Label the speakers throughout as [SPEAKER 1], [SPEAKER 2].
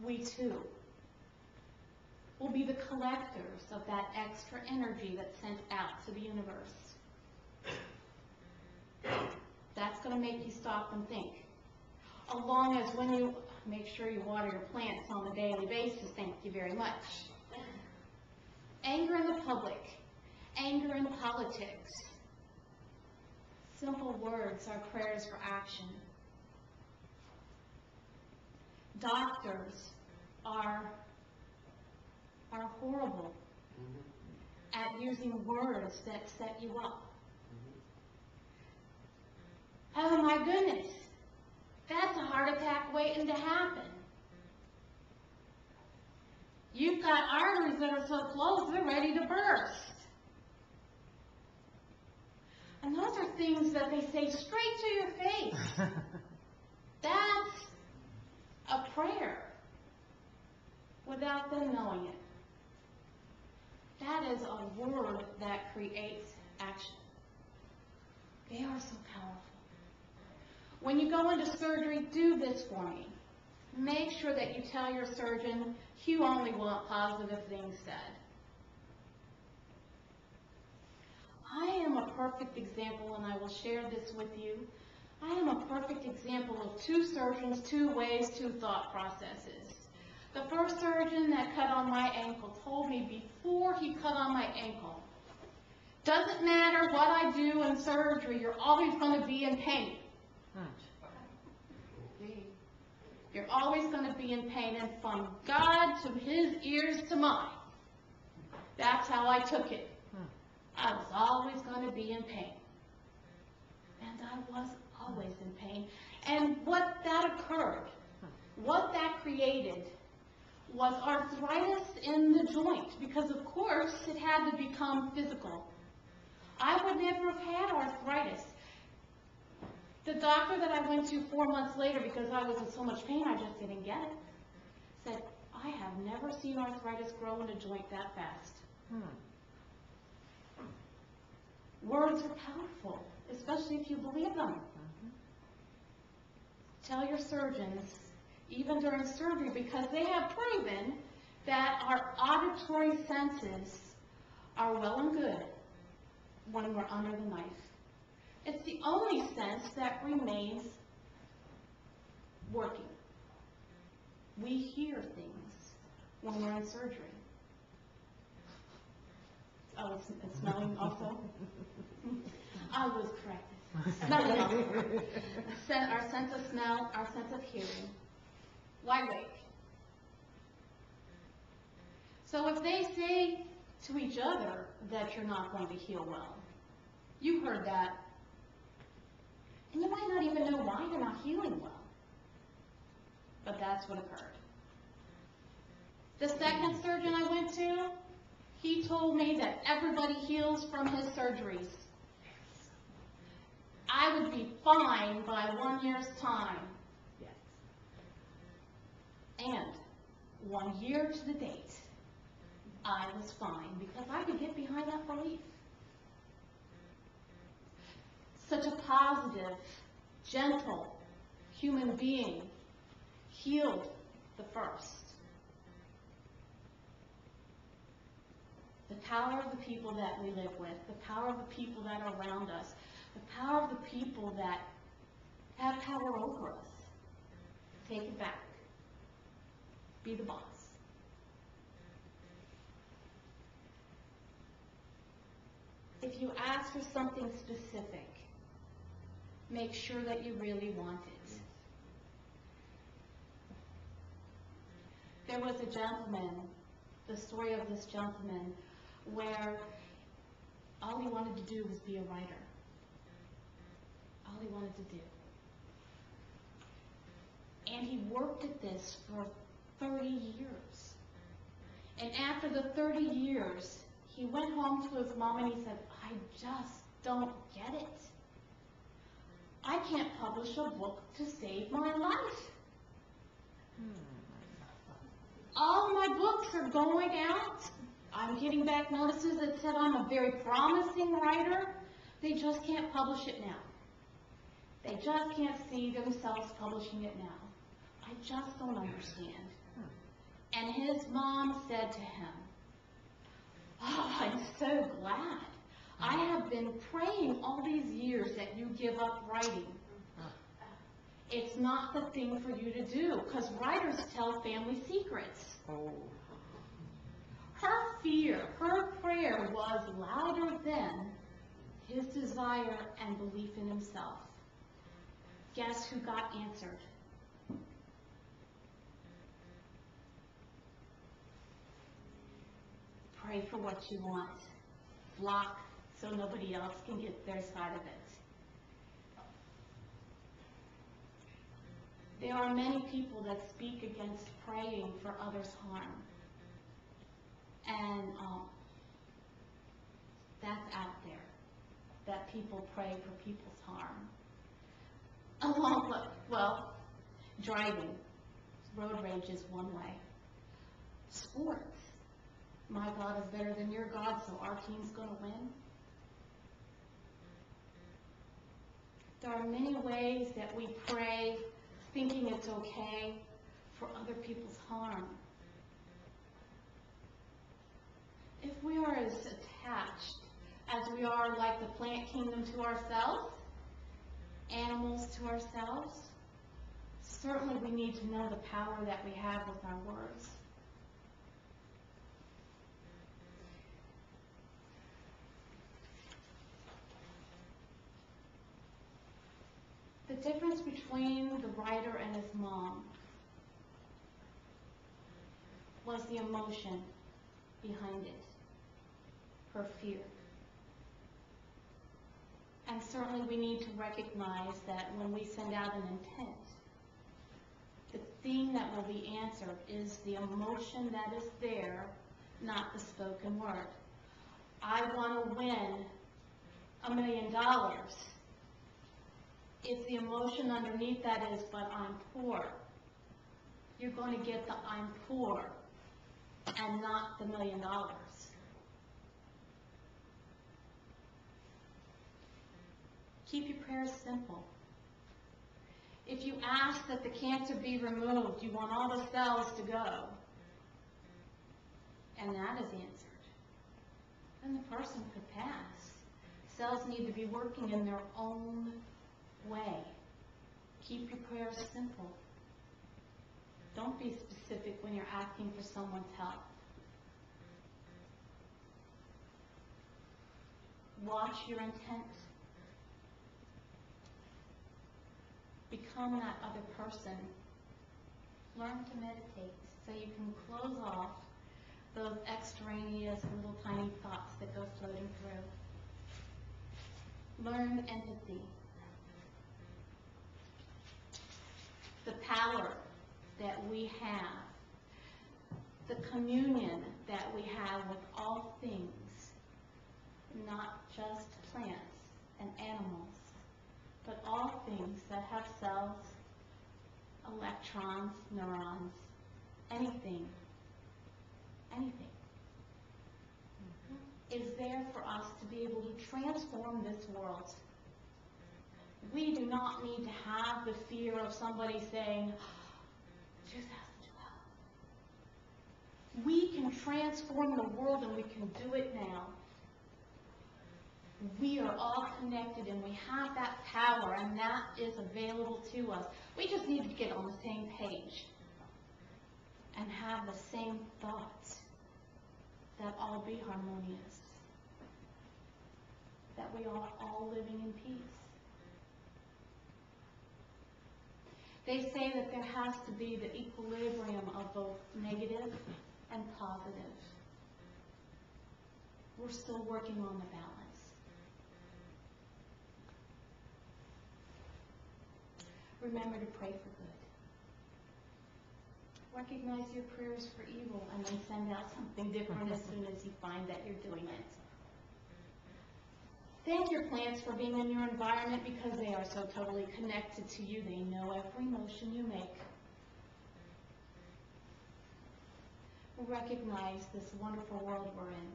[SPEAKER 1] we too will be the collectors of that extra energy that's sent out to the universe. That's going to make you stop and think. Along as when you make sure you water your plants on a daily basis, thank you very much. Anger in the public, anger in politics. Simple words are prayers for action. Doctors are horrible at using words that set you up. Oh my goodness, that's a heart attack waiting to happen. You've got arteries that are so close, they're ready to burst. And those are things that they say straight to your face. That's a prayer without them knowing it. That is a word that creates action. They are so powerful. When you go into surgery, do this for me. Make sure that you tell your surgeon you only want positive things said. I am a perfect example, and I will share this with you. I am a perfect example of two surgeons, two ways, two thought processes. The first surgeon that cut on my ankle told me before he cut on my ankle, doesn't matter what I do in surgery, you're always going to be in pain. You're always going to be in pain, and from God to his ears to mine. That's how I took it. I was always going to be in pain. And I was always in pain. And what that occurred, what that created, was arthritis in the joint, because of course it had to become physical. I would never have had arthritis. The doctor that I went to 4 months later, because I was in so much pain I just didn't get it, said, I have never seen arthritis grow in a joint that fast. Words are powerful, especially if you believe them. Tell your surgeons, even during surgery, because they have proven that our auditory senses are well and good when we're under the knife. It's the only sense that remains working. We hear things when we're in surgery. Oh, it's smelling also? I was corrected. Smelling also. Our sense of smell, our sense of hearing. Wide awake. So if they say to each other that you're not going to heal well, you heard that. And you might not even know why you're not healing well. But that's what occurred. The second surgeon I went to, he told me that everybody heals from his surgeries. I would be fine by 1 year's time. Yes. And 1 year to the date, I was fine because I could get behind that belief. Such a positive, gentle human being healed the first. The power of the people that we live with, the power of the people that are around us, the power of the people that have power over us. Take it back. Be the boss. If you ask for something specific, make sure that you really want it. There was a gentleman, the story of this gentleman, where all he wanted to do was be a writer. All he wanted to do. And he worked at this for 30 years. And after the 30 years, he went home to his mom and he said, I just don't get it. I can't publish a book to save my life. All my books are going out. I'm getting back notices that said I'm a very promising writer. They just can't publish it now. They just can't see themselves publishing it now. I just don't understand. his mom said to him, "Oh, I'm so glad. I have been praying all these years that you give up writing. It's not the thing for you to do, because writers tell family secrets." Her fear, her prayer was louder than his desire and belief in himself. Guess who got answered? Pray for what you want. Block so nobody else can get their side of it. There are many people that speak against praying for others' harm. And that's out there, that people pray for people's harm. Well, driving, road rage is one way. Sports, my God is better than your God, so our team's going to win. There are many ways that we pray thinking it's okay for other people's harm. If we are as attached as we are like the plant kingdom to ourselves, animals to ourselves, certainly we need to know the power that we have with our words. The difference between the writer and his mom was the emotion behind it, her fear. And certainly we need to recognize that when we send out an intent, the thing that will be answered is the emotion that is there, not the spoken word. I want to win $1 million. If the emotion underneath that is, but I'm poor, you're going to get the I'm poor and not the $1 million. Keep your prayers simple. If you ask that the cancer be removed, you want all the cells to go, and that is answered, then the person could pass. Cells need to be working in their own way. Keep your prayers simple. Don't be specific when you're asking for someone's help. Watch your intent. Become that other person. Learn to meditate so you can close off those extraneous little tiny thoughts that go floating through. Learn empathy. The power that we have, the communion that we have with all things, not just plants and animals, but all things that have cells, electrons, neurons, anything, is there for us to be able to transform this world. We do not need to have the fear of somebody saying, just ask to help. We can transform the world, and we can do it now. We are all connected, and we have that power, and that is available to us. We just need to get on the same page and have the same thoughts, that all be harmonious, that we are all living in peace. They say that there has to be the equilibrium of both negative and positive. We're still working on the balance. Remember to pray for good. Recognize your prayers for evil, and then send out something different as soon as you find that you're doing it. Thank your plants for being in your environment, because they are so totally connected to you. They know every motion you make. Recognize this wonderful world we're in.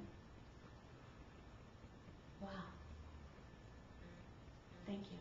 [SPEAKER 1] Wow. Thank you.